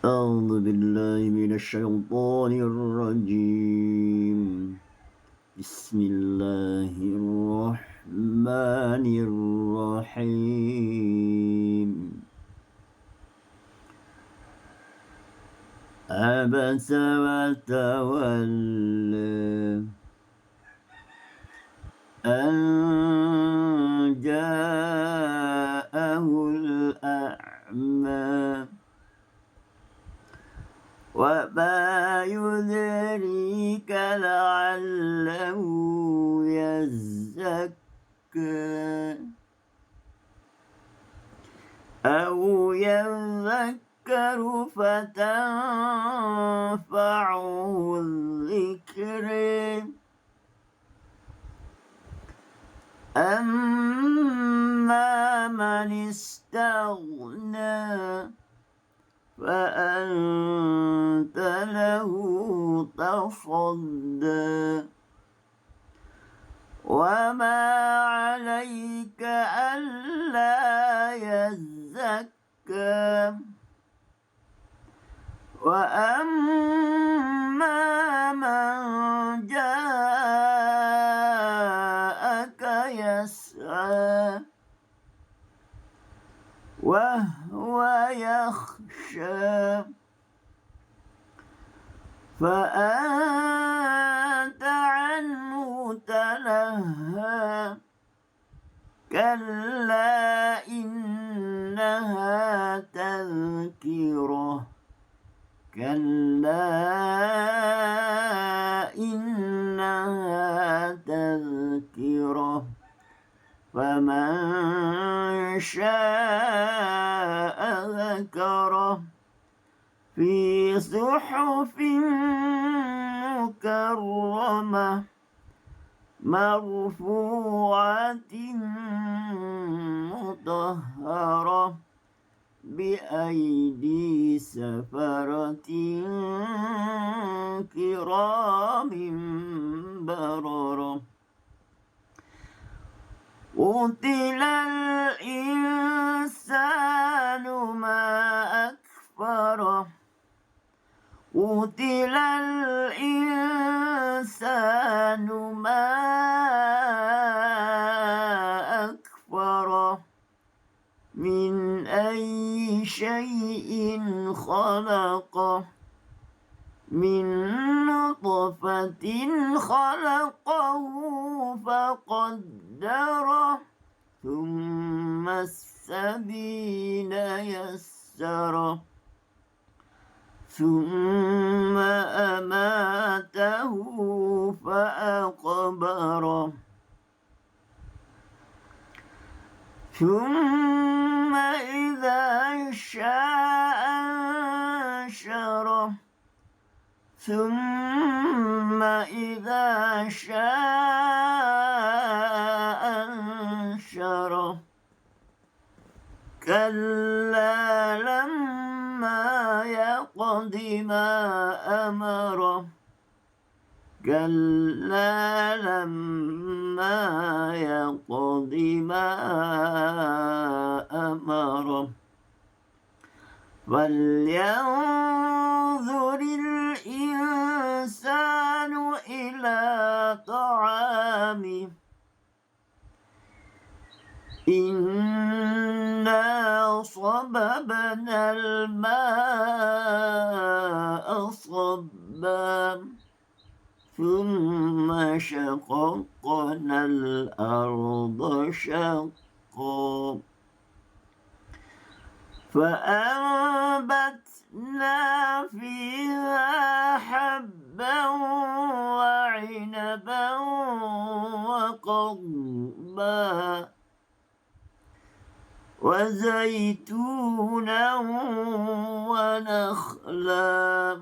أعوذ بالله من الشيطان الرجيم. بسم الله الرحمن الرحيم. عبس وتولى أن جاءه الأعمى وما يدريك لعله يزكى أو يذكر فتنفعه الذكر أما من استغنى فأنت له تصدى وما عليك ألا يزكى وأما من جاءك يسعى وهو يخشى فأنت عنه تلهى كلا إنها تذكرة فمن شاء ذكره في صحف مكرمة مرفوعة مطهرة بأيدي سفرة كرام بررة قتل الإنسان ما أكفره قتل الإنسان ما أكفره من أي شيء خلقه من نطفة خلقه فقدره ثم السبيل يسره ثم أماته فأقبره ثم إذا شاء أنشره ثم إذا شاء أنشره كلا لما يقض ما أمره كلا لما يقض ما أمره فلينظر الإنسان إلى طعامه إنا صببنا الماء صبا ثم شققنا الأرض شقا فأنبتنا فيها حبا وعنبا وقضبا وزيتونا ونخلا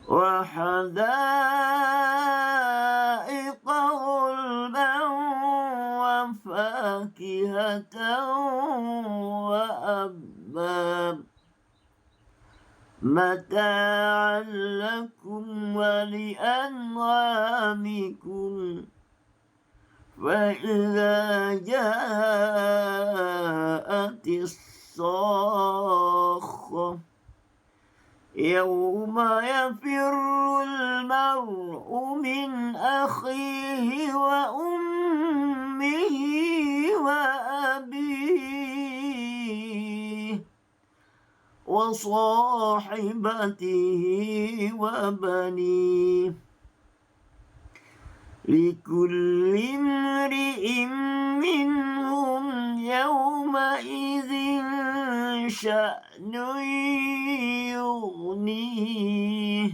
وحدائق غلبا وفاكهة وأبا متاعا لكم ولأنعامكم فإذا جاءت الصاخة يوم يفر المرء من أخيه وأمه وأبيه وصاحبته وبنيه لكل امرئ منهم يومئذ شأن يغنيه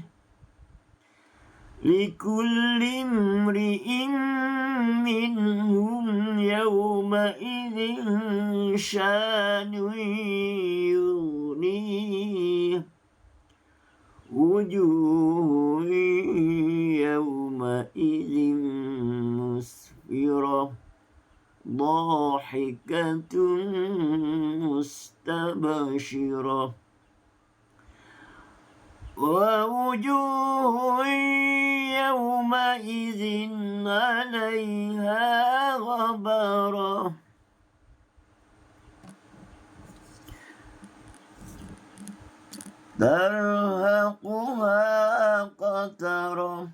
لكل امرئ منهم يومئذ شأن يغنيه وجوه يومئذ مسفرة ضاحكة مستبشرة ووجوه يومئذ عليها غبرة ترهقها قترة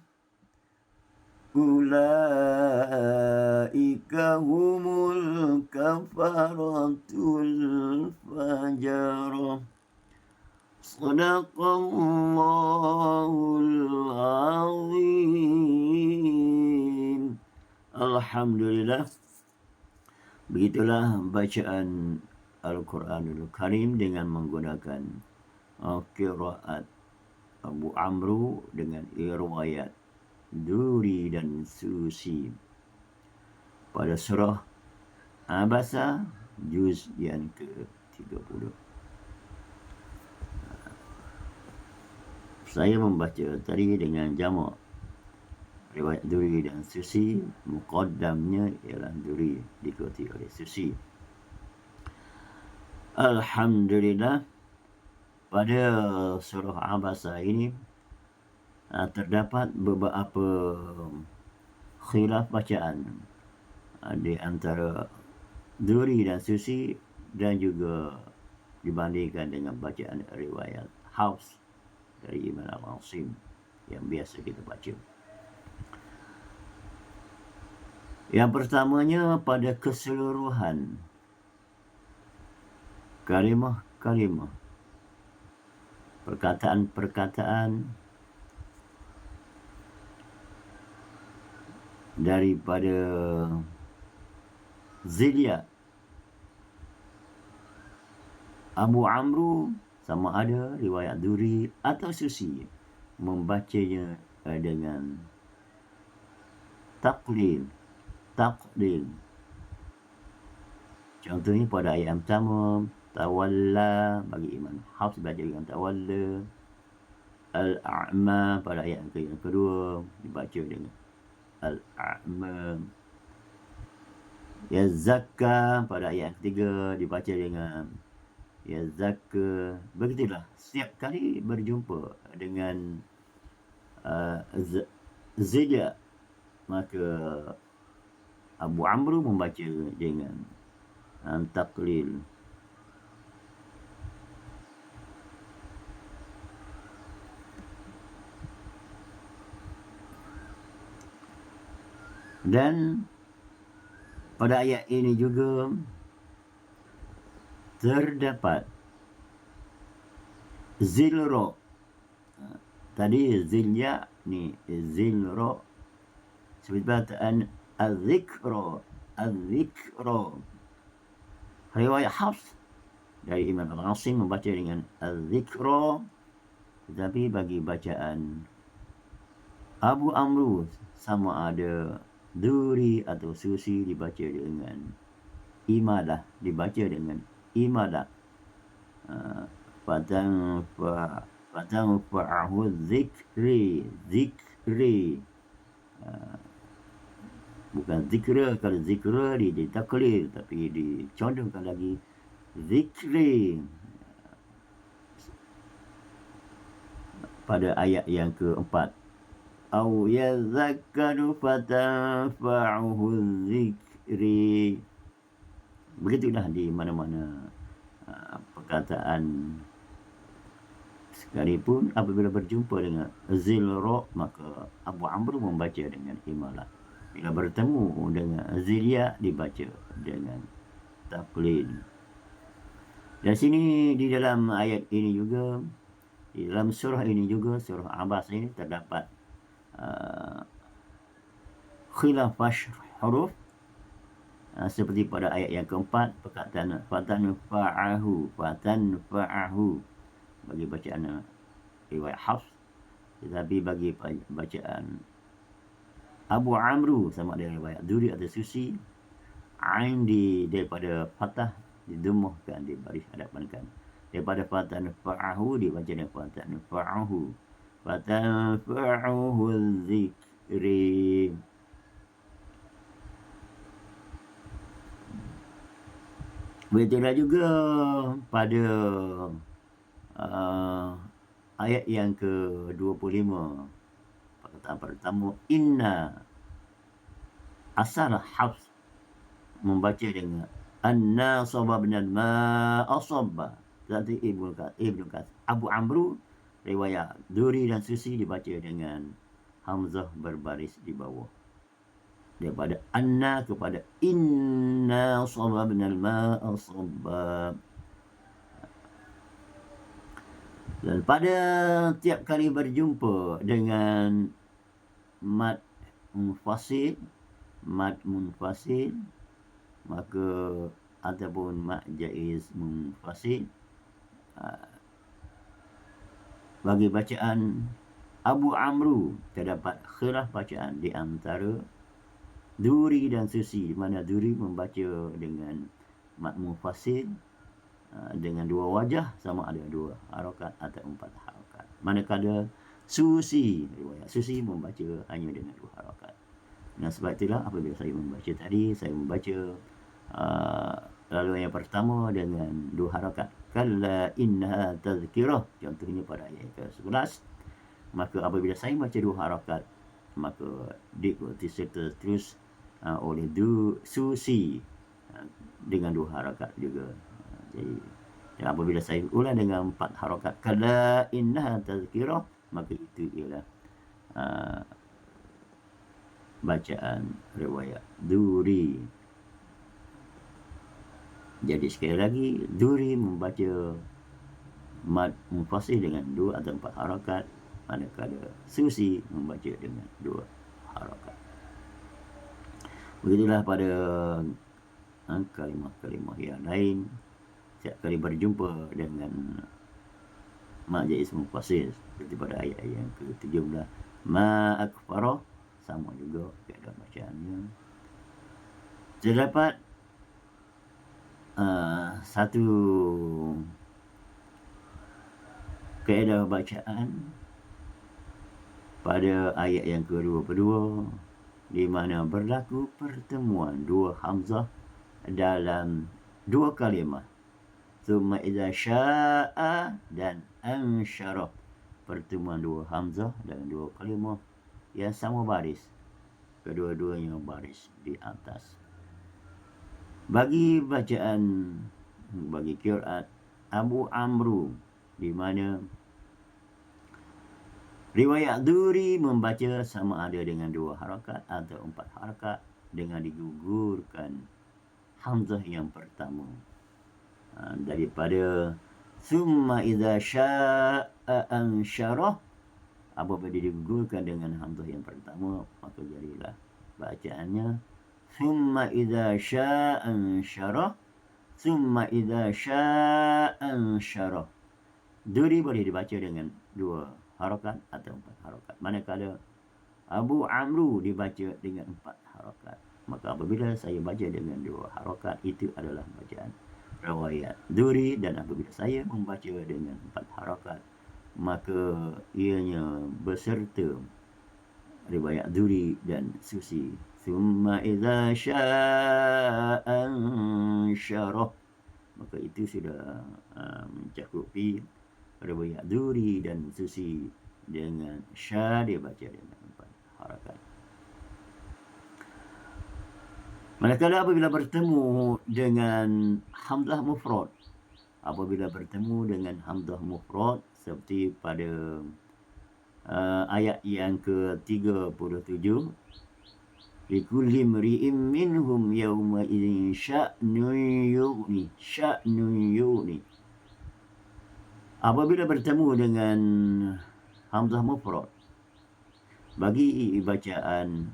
أولئك هم الكفرة الفجرة صدق الله العظيم. Alhamdulillah. Begitulah bacaan Al-Quranul Karim dengan menggunakan qiraat Abu Amru dengan riwayat Duri dan Susi pada surah Abasa juz yang ke-30. Saya membaca tadi dengan jamak riwayat Duri dan Susi. Muqaddamnya ialah Duri diikuti oleh Susi. Alhamdulillah, pada surah Abasa ini terdapat beberapa khilaf bacaan di antara Duri dan Susi dan juga dibandingkan dengan bacaan riwayat Hafs dari Imam Al-Asim yang biasa kita baca. Yang pertamanya pada keseluruhan kalimah-kalimah, perkataan-perkataan daripada Zilya Abu Amru, sama ada riwayat Duri atau Susi, membacanya dengan taqlil. Contohnya pada ayat yang pertama, tawalla, bagi Imam Hafs baca dengan tawalla. Al-a'ma pada ayat yang kedua dibaca dengan al-a'ma. Yazakka pada ayat ketiga dibaca dengan yazakka. Begitulah setiap kali berjumpa dengan Zilya, maka Abu Amru membaca dengan taqlil. Dan pada ayat ini juga terdapat zilro. Tadi zilya, ni zilro. Seperti perkataan al-zikro. Riwayat Hafs dari Imam Al-Asim membaca dengan al-zikro. Tetapi bagi bacaan Abu Amru, sama ada Duri atau Susi, dibaca dengan imadah. Fatang fa'ahu zikri. Bukan zikra. Kalau zikra ditaklil, tapi dicondongkan lagi zikri pada ayat yang keempat. Au yazakkaru fatanfa'uhu zikri. Begitulah di mana-mana perkataan Sekalipun apabila berjumpa dengan Zilra, maka Abu Amr membaca dengan imalah. Bila bertemu dengan Zilia, dibaca dengan taqlid. Dan sini di dalam ayat ini juga, di dalam surah ini juga, surah Abbas ini terdapat khilaf huruf, seperti pada ayat yang keempat, perkataan fatanfa'ahu bagi bacaan riwayat Hafs, tetapi bagi bacaan Abu Amru sama ada riwayat Duri atau Susi, ain daripada fathah didemuhkan, dibaris hadapankan. Daripada fatanfa'ahu dibaca dengan fatanfa'ahu dzikri. Begitulah juga pada ayat yang ke-25, perkataan pertama, inna, asal Hafs membaca dengan anna sababna al-ma'a sabba. Tadi Ibnu Katsir, Abu Amru riwayat Duri dan Susi dibaca dengan hamzah berbaris di bawah. Daripada anna kepada inna sababna al-ma'a sabba. Dan pada tiap kali berjumpa dengan mad munfasil, maka ataupun mad jaiz munfasil, bagi bacaan Abu Amru terdapat khilaf bacaan di antara Duri dan Susi, di mana Duri membaca dengan mad munfasil dengan dua wajah, sama ada 2 harakat atau 4 harakat. Manakala Susi, riwayat Susi membaca hanya dengan 2 harakat. Dan sebab itulah apabila saya membaca tadi, saya membaca lalu yang pertama dengan 2 harakat. Kalla innaha tazkirah, contohnya pada ayat ke-11. Maka apabila saya baca 2 harakat, maka diikuti serta terus oleh Susi dengan 2 harakat juga. Jadi, dan apabila saya ulang dengan 4 harakat, kalla innaha tazkirah, maka itu ialah bacaan riwayat Duri. Jadi sekali lagi, Duri membaca mad munfasil dengan 2 atau 4 harakat, manakala Susi membaca dengan 2 harakat. Begitulah pada kalimah-kalimah yang lain. Setiap kali berjumpa dengan mad jaiz munfasil, seperti pada ayat yang ke-17, ma akfarah, sama juga keadaan bacaannya. Terdapat satu kaedah bacaan pada ayat yang ke-22, di mana berlaku pertemuan 2 hamzah dalam 2 kalimah. Thumma idza sya'a dan ansyarah, pertemuan 2 hamzah dalam 2 kalimah yang sama baris, kedua-duanya baris di atas. Bagi bacaan, bagi qiraat Abu Amru, di mana riwayat Duri membaca sama ada dengan 2 harakat atau 4 harakat dengan digugurkan hamzah yang pertama. Daripada summa idza sya'a ansyarah, apabila digugurkan dengan hamzah yang pertama, maka jadilah bacaannya summa idza sya'a ansyarah, summa idza sya'a ansyarah. Duri boleh dibaca dengan 2 harakat atau 4 harakat, manakala Abu Amru dibaca dengan 4 harakat. Maka apabila saya baca dengan 2 harakat, itu adalah bacaan riwayat Duri, dan apabila saya membaca dengan 4 harakat, maka ianya beserta riwayat Duri dan Susi. Summa idza sya'a ansyarah, maka itu sudah mencakupi riwayat Duri dan Susi dengan sya, dia baca dengan 4 harakat. Manakala apabila bertemu dengan hamzah mufrad, apabila bertemu dengan hamzah mufrad seperti pada ayat yang ke-37, likulli mri'in minhum yawma idzin sya'nun yughni. Apabila bertemu dengan hamzah mufrad bagi bacaan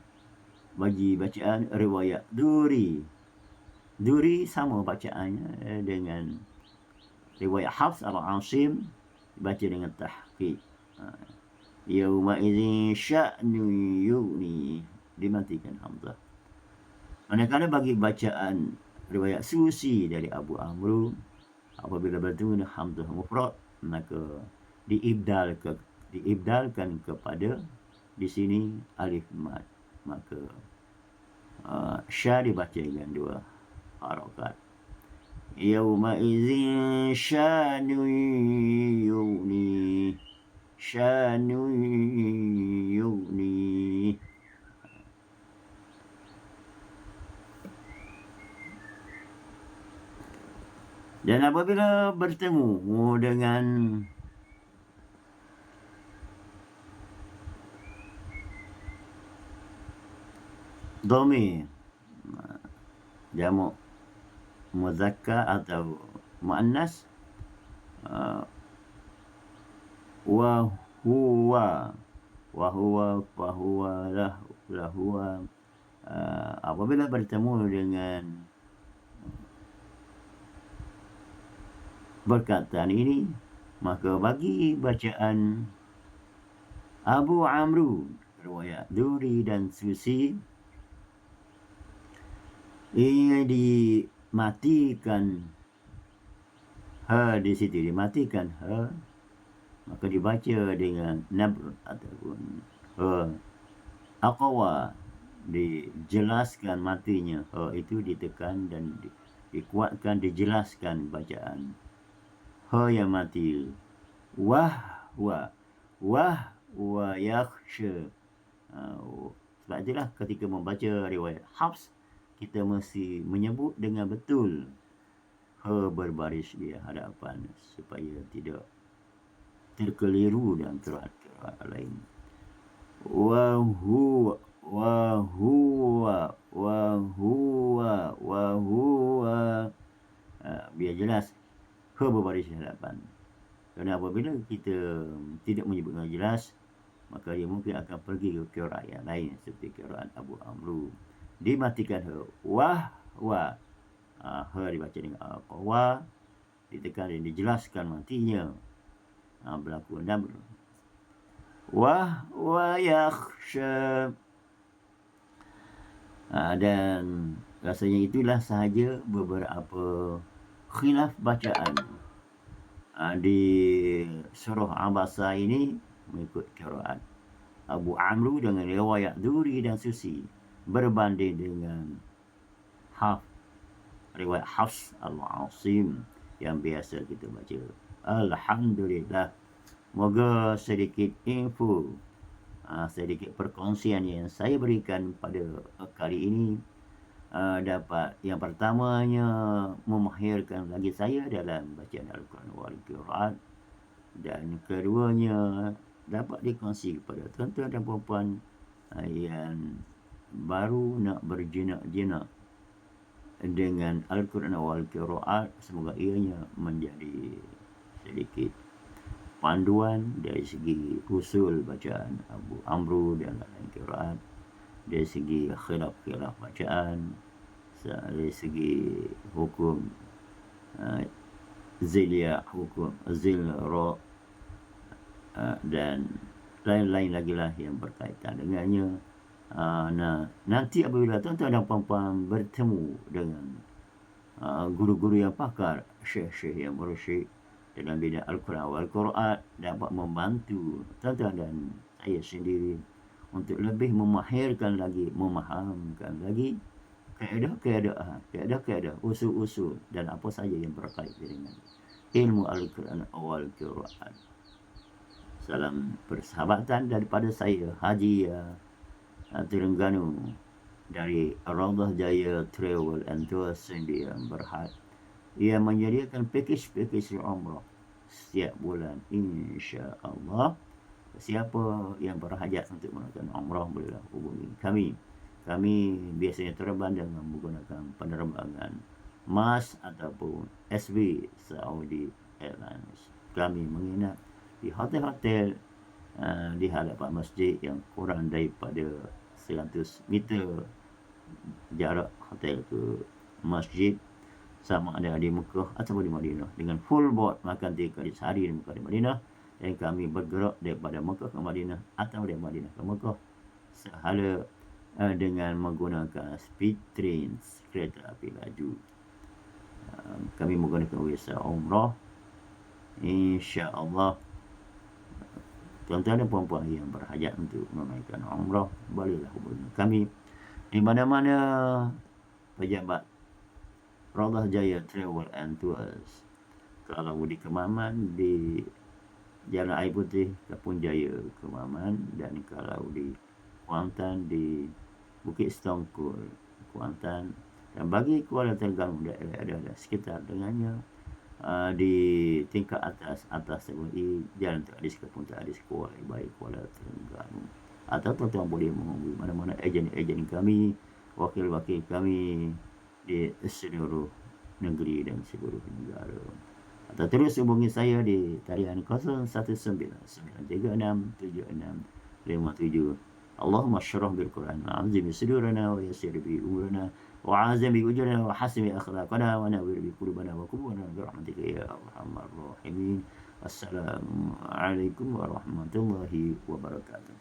riwayat Duri sama bacaannya dengan riwayat Hafs al-Asim, baca dengan tahqiq. Yauma idzin sya'nun yughni, dimatikan hamzah. Manakala bagi bacaan riwayat Susi dari Abu Amru, apabila bertemu dengan hamzah mufrad, maka diibdalkan kepada di sini alif mad, maka sya dibaca dengan 2 harakat. Yauma idzin sya'nun yughni. Dan apabila bertemu dengan dhamir jamak muzakkar atau muannas, wa huwa lahuwa, apabila bertemu dengan perkataan ini, maka bagi bacaan Abu Amru riwayat Duri dan Susi, ini dimatikan di situ, dimatikan maka dibaca dengan nabr ataupun aqwa, dijelaskan matinya, itu ditekan dan dikuatkan, dijelaskan bacaan yang mati. Wah yakhsha. Sebab itulah ketika membaca riwayat Hafs, kita mesti menyebut dengan betul berbaris di hadapan supaya tidak terkeliru dan qiraat lain. Wa huwa, biar jelas berbaris di hadapan. Kerana apabila kita tidak menyebut dengan jelas, maka dia mungkin akan pergi ke qiraat yang lain seperti qiraat Abu Amru. Dimatikan dibaca dengan aqwa, ditekan dan dijelaskan matinya, berlaku nabr. Wa yakhsha, dan rasanya itulah sahaja beberapa khilaf bacaan di surah Abasa ini mengikut qiraat Abu Amru dengan riwayat Duri dan Susi, berbanding dengan riwayat Hafs al-Asim yang biasa kita baca. Alhamdulillah. Moga sedikit info, sedikit perkongsian yang saya berikan pada kali ini dapat yang pertamanya memahirkan lagi saya dalam bacaan Al-Quran wal Qiraat, dan keduanya dapat dikongsi kepada tuan-tuan dan puan-puan yang baru nak berjinak-jinak dengan Al-Quran wal Qiraat. Semoga ianya menjadi sedikit panduan dari segi usul bacaan Abu Amru dan lain qiraat, dari segi khilaf bacaan, dari segi hukum zilya, hukum zilra, dan lain-lain lagi lah yang berkaitan dengannya. Nanti apabila tuan-tuan dan puan-puan bertemu dengan guru-guru yang pakar, syekh-syekh yang mursyid dalam bidang Al-Quran wal Qiraat, dapat membantu tuan-tuan dan saya sendiri untuk lebih memahirkan lagi, memahamkan lagi kaedah-kaedah, usul-usul dan apa saja yang berkaitan dengan ilmu Al-Quran wal Qiraat. Salam persahabatan daripada saya, Haji Terengganu, dari Raudhah Jaya Travel and Tours India Berhad, yang menyediakan pakej umrah setiap bulan, insya-Allah. Siapa yang berhajat untuk melakukan umrah bolehlah hubungi kami. Kami biasanya terbang dengan menggunakan penerbangan MAS ataupun SB Saudi Airlines. Kami menginap di hotel-hotel di hadapan masjid yang kurang daripada 100 meter jarak hotel ke masjid, sama ada di Mekah ataupun di Madinah, dengan full board makan 3 kali sehari di Mekah di Madinah. Dan kami bergerak daripada Mekah ke Madinah atau dari Madinah ke Mekah sehala dengan menggunakan speed trains, kereta api laju. Kami menggunakan visa umrah. Insya-Allah tuan-tuan dan puan-puan yang berhajat untuk menunaikan umrah bolehlah hubungi kami di mana-mana pejabat Raudah Jaya Travel and Tours. Kalau di Kemaman di Jalan Air Putih, Kapun Jaya Kemaman, dan kalau di Kuantan di Bukit Setongkol Kuantan, dan bagi Kuala Terengganu daerah-daerah sekitar dengannya di tingkat atas TMI Jalan Tun Adis Kapun Tun Adis Kuala Baik Kuala Terengganu, atau tuan-tuan boleh menghubungi mana-mana ejen-ejen kami, wakil-wakil kami di seluruh negeri dan seluruh negara, atau terus hubungi saya di talian 0199367657. Allahumma syrah bil Quran azim sudurana wa yassir bi umurana wa azim bi ujurana wa hasim bi akhlaqana wa nawwir bi qulubana wa qulubana bi rahmatika ya arhamar rahimin. Assalamualaikum warahmatullahi wabarakatuh.